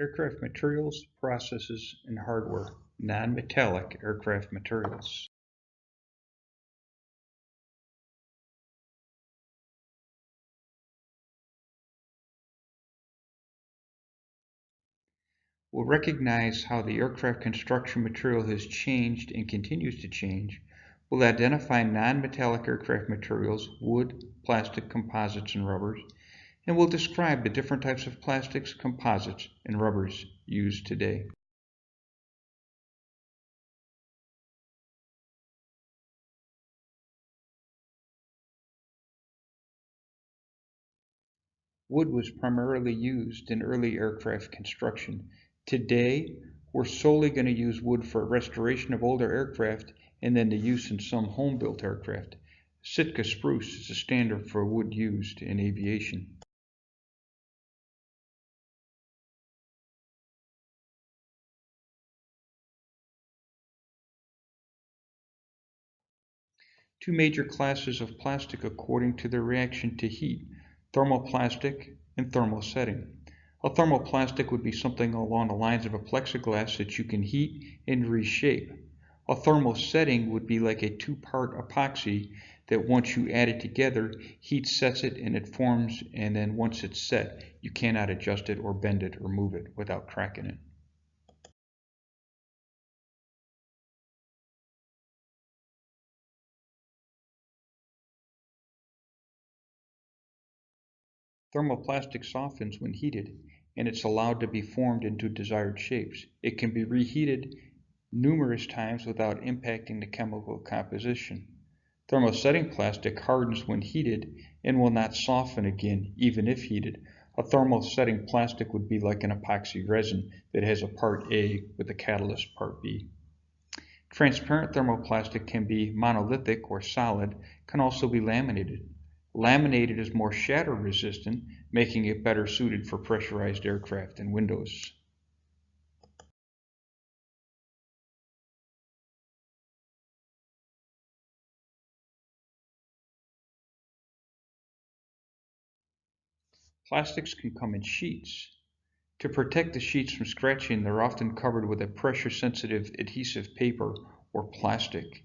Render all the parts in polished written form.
Aircraft materials, processes, and hardware. Non-metallic aircraft materials. We'll recognize how the aircraft construction material has changed and continues to change. We'll identify non-metallic aircraft materials, wood, plastic, composites, and rubbers. And we'll describe the different types of plastics, composites, and rubbers used today. Wood was primarily used in early aircraft construction. Today, we're solely going to use wood for restoration of older aircraft and then the use in some home-built aircraft. Sitka spruce is a standard for wood used in aviation. Two major classes of plastic according to their reaction to heat: thermoplastic and thermosetting. A thermoplastic would be something along the lines of a plexiglass that you can heat and reshape. A thermosetting would be like a two-part epoxy that once you add it together, heat sets it and it forms, and then once it's set, you cannot adjust it or bend it or move it without cracking it. Thermoplastic softens when heated, and it's allowed to be formed into desired shapes. It can be reheated numerous times without impacting the chemical composition. Thermosetting plastic hardens when heated and will not soften again even if heated. A thermosetting plastic would be like an epoxy resin that has a part A with a catalyst part B. Transparent thermoplastic can be monolithic or solid, can also be laminated. Laminated is more shatter resistant, making it better suited for pressurized aircraft and windows. Plastics can come in sheets. To protect the sheets from scratching, they're often covered with a pressure-sensitive adhesive paper or plastic.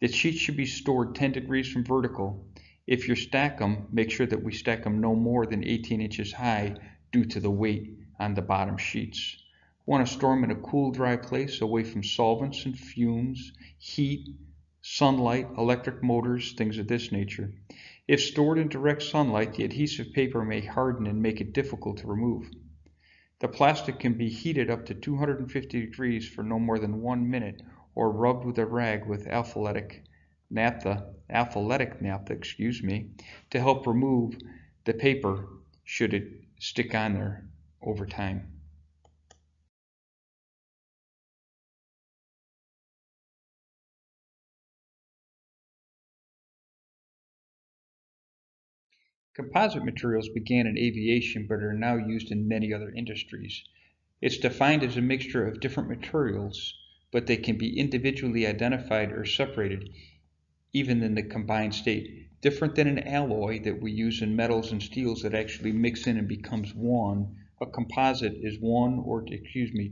The sheets should be stored 10 degrees from vertical. If you stack them, make sure that we stack them no more than 18 inches high due to the weight on the bottom sheets. We want to store them in a cool, dry place away from solvents and fumes, heat, sunlight, electric motors, things of this nature. If stored in direct sunlight, the adhesive paper may harden and make it difficult to remove. The plastic can be heated up to 250 degrees for no more than 1 minute or rubbed with a rag with alphalectic naphtha, to help remove the paper should it stick on there over time. Composite materials began in aviation but are now used in many other industries. It's defined as a mixture of different materials, but they can be individually identified or separated even in the combined state. Different than an alloy that we use in metals and steels that actually mix in and becomes one, a composite is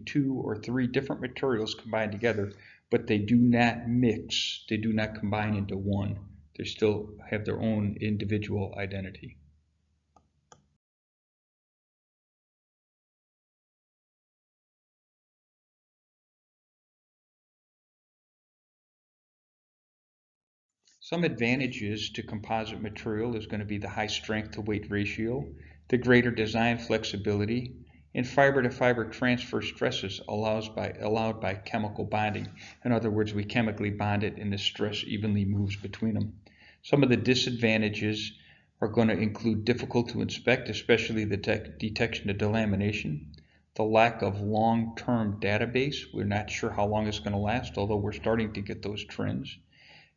two or three different materials combined together, but they do not mix, they do not combine into one. They still have their own individual identity. Some advantages to composite material is going to be the high strength to weight ratio, the greater design flexibility, and fiber to fiber transfer stresses allowed by chemical bonding. In other words, we chemically bond it and the stress evenly moves between them. Some of the disadvantages are going to include difficult to inspect, especially the detection of delamination, the lack of long-term database. We're not sure how long it's going to last, although we're starting to get those trends.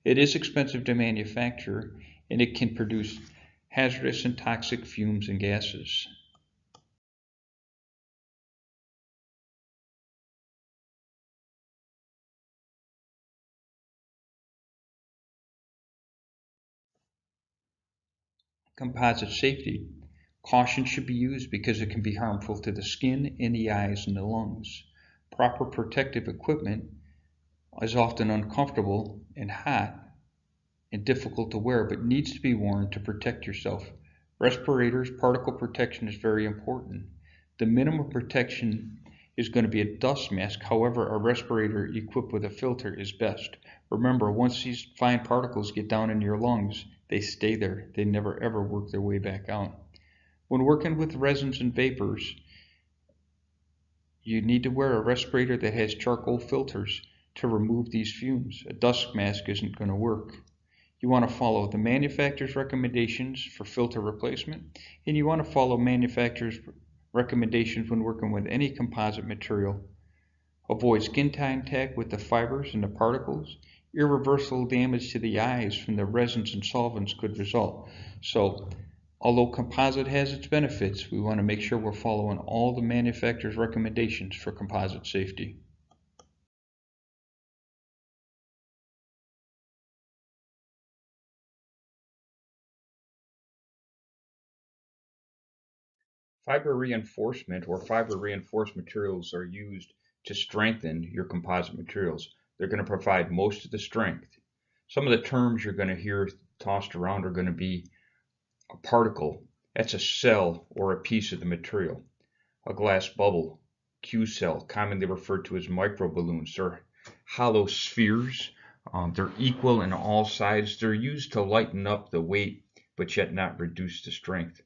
It is expensive to manufacture, and it can produce hazardous and toxic fumes and gases. Composite safety. Caution should be used because it can be harmful to the skin and the eyes and the lungs. Proper protective equipment is often uncomfortable and hot and difficult to wear, but needs to be worn to protect yourself. Respirators, particle protection is very important. The minimum protection is going to be a dust mask. However, a respirator equipped with a filter is best. Remember, once these fine particles get down in your lungs, they stay there. They never ever work their way back out. When working with resins and vapors, you need to wear a respirator that has charcoal filters to remove these fumes. A dust mask isn't going to work. You want to follow the manufacturer's recommendations for filter replacement, and you want to follow manufacturer's recommendations when working with any composite material. Avoid skin contact with the fibers and the particles. Irreversible damage to the eyes from the resins and solvents could result. So, although composite has its benefits, we want to make sure we're following all the manufacturer's recommendations for composite safety. Fiber reinforcement or fiber reinforced materials are used to strengthen your composite materials. They're going to provide most of the strength. Some of the terms you're going to hear tossed around are going to be a particle. That's a cell or a piece of the material. A glass bubble, Q cell, commonly referred to as microballoons. They're hollow spheres. They're equal in all sides. They're used to lighten up the weight, but yet not reduce the strength.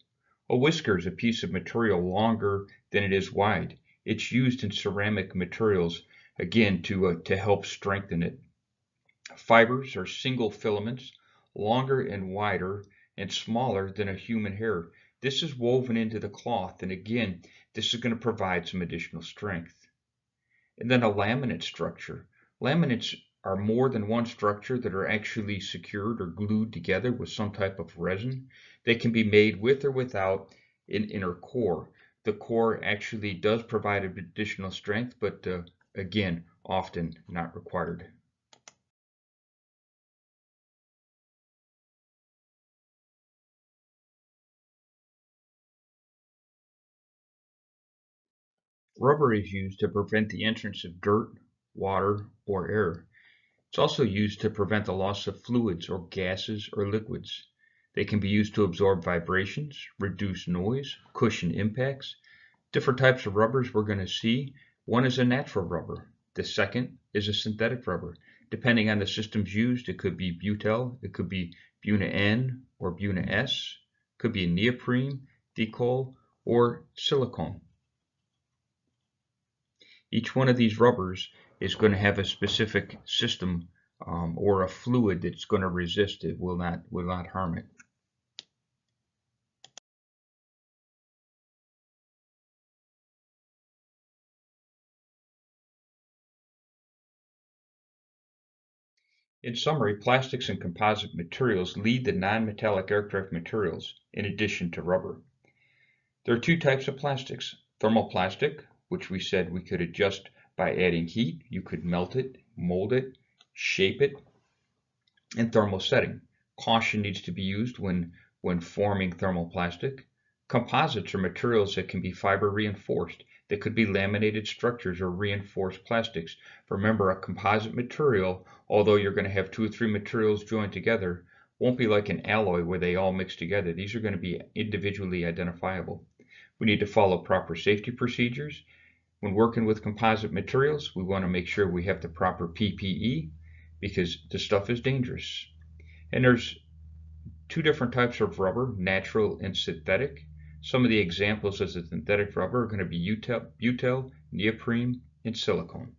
A whisker is a piece of material longer than it is wide. It's used in ceramic materials, again, to help strengthen it. Fibers are single filaments, longer and wider and smaller than a human hair. This is woven into the cloth, and again, this is going to provide some additional strength. And then a laminate structure. Laminates are more than one structure that are actually secured or glued together with some type of resin. They can be made with or without an inner core. The core actually does provide additional strength, but again, often not required. Rubber is used to prevent the entrance of dirt, water, or air. It's also used to prevent the loss of fluids or gases or liquids. They can be used to absorb vibrations, reduce noise, cushion impacts. Different types of rubbers we're going to see. One is a natural rubber. The second is a synthetic rubber. Depending on the systems used, it could be butyl, it could be Buna-N or Buna-S, it could be a neoprene, dicol, or silicone. Each one of these rubbers is going to have a specific system or a fluid that's going to resist it, will not harm it. In summary, plastics and composite materials lead the non-metallic aircraft materials in addition to rubber. There are two types of plastics: thermoplastic, which we said we could adjust by adding heat. You could melt it, mold it, shape it, and thermosetting. Caution needs to be used when forming thermoplastic. Composites are materials that can be fiber reinforced. They could be laminated structures or reinforced plastics. Remember, a composite material, although you're going to have 2 or 3 materials joined together, won't be like an alloy where they all mix together. These are going to be individually identifiable. We need to follow proper safety procedures. When working with composite materials, we want to make sure we have the proper PPE because the stuff is dangerous. And there's 2 different types of rubber, natural and synthetic. Some of the examples of the synthetic rubber are going to be butyl, neoprene, and silicone.